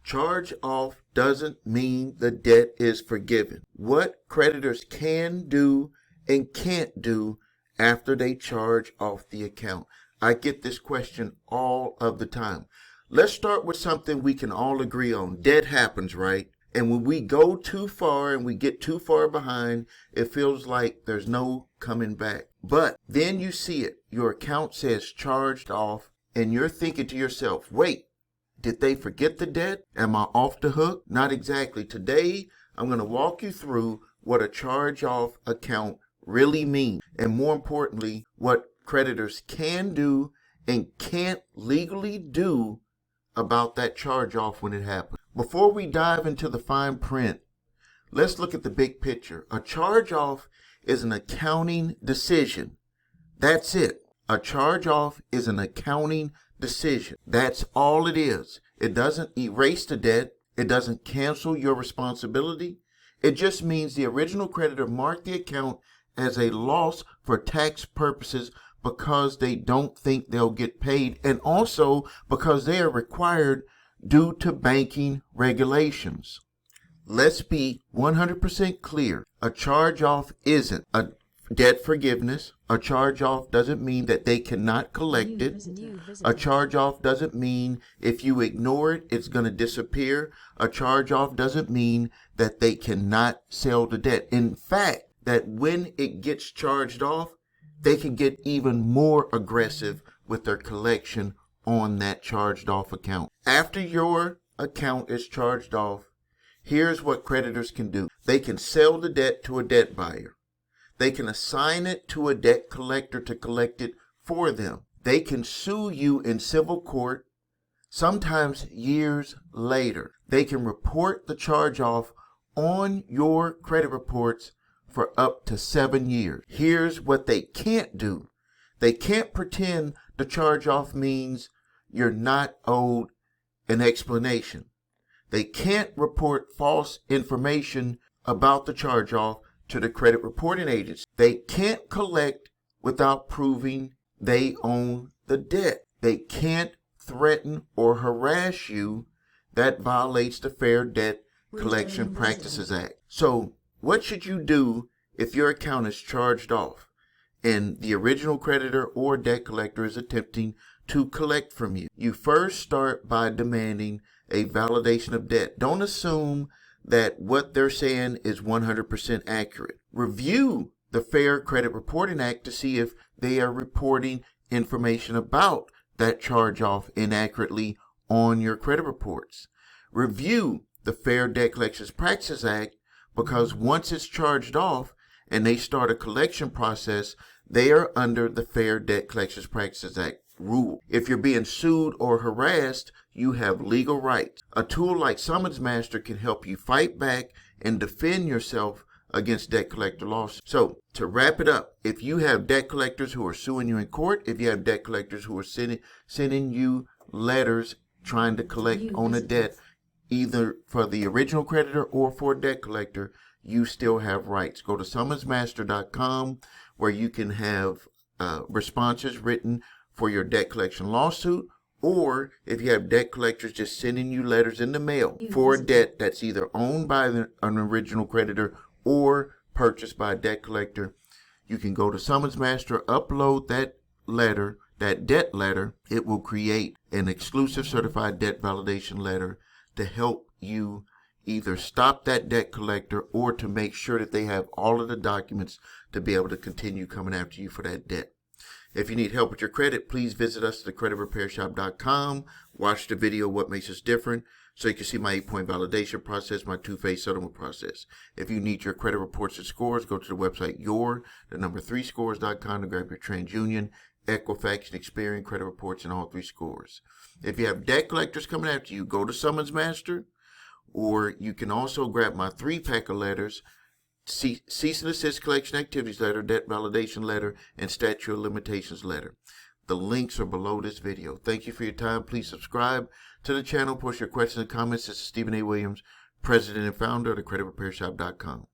Charge off doesn't mean the debt is forgiven. What creditors can do and can't do after they charge off the account. I get this question all of the time. Let's start with something we can all agree on. Debt happens, right? And when we go too far and we get too far behind, it feels like there's no coming back. But then you see it. Your account says charged off, and you're thinking to yourself, wait, did they forget the debt? Am I off the hook? Not exactly. Today, I'm going to walk you through what a charge-off account really means, and more importantly, what creditors can do and can't legally do about that charge-off when it happens. Before we dive into the fine print, let's look at the big picture. A charge-off is an accounting decision. That's it. A charge-off is an accounting decision. That's all it is. It doesn't erase the debt. It doesn't cancel your responsibility. It just means the original creditor marked the account as a loss for tax purposes because they don't think they'll get paid, and also because they are required due to banking regulations. Let's be 100% clear. A charge-off isn't a debt forgiveness. A charge-off doesn't mean that they cannot collect it. A charge-off doesn't mean if you ignore it, it's going to disappear. A charge-off doesn't mean that they cannot sell the debt. In fact, that when it gets charged off, they can get even more aggressive with their collection on that charged off account. After your account is charged off, here's what creditors can do. They can sell the debt to a debt buyer. They can assign it to a debt collector to collect it for them. They can sue you in civil court, sometimes years later. They can report the charge off on your credit reports for up to 7 years. Here's what they can't do. They can't pretend the charge off means you're not owed an explanation. They can't report false information about the charge off to the credit reporting agency. They can't collect without proving they own the debt. They can't threaten or harass you. That violates the Fair Debt Collection Practices Act. So what should you do if your account is charged off and the original creditor or debt collector is attempting to collect from you? You first start by demanding a validation of debt. Don't assume that what they're saying is 100% accurate. Review the Fair Credit Reporting Act to see if they are reporting information about that charge off inaccurately on your credit reports. Review the Fair Debt Collections Practices Act, because once it's charged off and they start a collection process, they are under the Fair Debt Collections Practices Act rule. If you're being sued or harassed, you have legal rights. A tool like Summons Master can help you fight back and defend yourself against debt collector lawsuits. So to wrap it up, if you have debt collectors who are suing you in court, if you have debt collectors who are sending you letters trying to collect on a debt, either for the original creditor or for a debt collector, you still have rights. Go to summonsmaster.com where you can have responses written for your debt collection lawsuit, or if you have debt collectors just sending you letters in the mail for a debt that's either owned by an original creditor or purchased by a debt collector, you can go to Summons Master, upload that letter, that debt letter. It will create an exclusive certified debt validation letter to help you either stop that debt collector or to make sure that they have all of the documents to be able to continue coming after you for that debt. If you need help with your credit, please visit us at thecreditrepairshop.com. Watch the video, What Makes Us Different, so you can see my 8-point validation process, my 2-phase settlement process. If you need your credit reports and scores, go to the website your3scores.com to grab your TransUnion, Equifax, and Experian credit reports and all 3 scores. If you have debt collectors coming after you, go to Summons Master, or you can also grab my 3-pack of letters, cease and desist collection activities letter, debt validation letter, and statute of limitations letter. The links are below this video. Thank you for your time. Please subscribe to the channel. Post your questions and comments. This is Stephen A. Williams, President and Founder of thecreditrepairshop.com.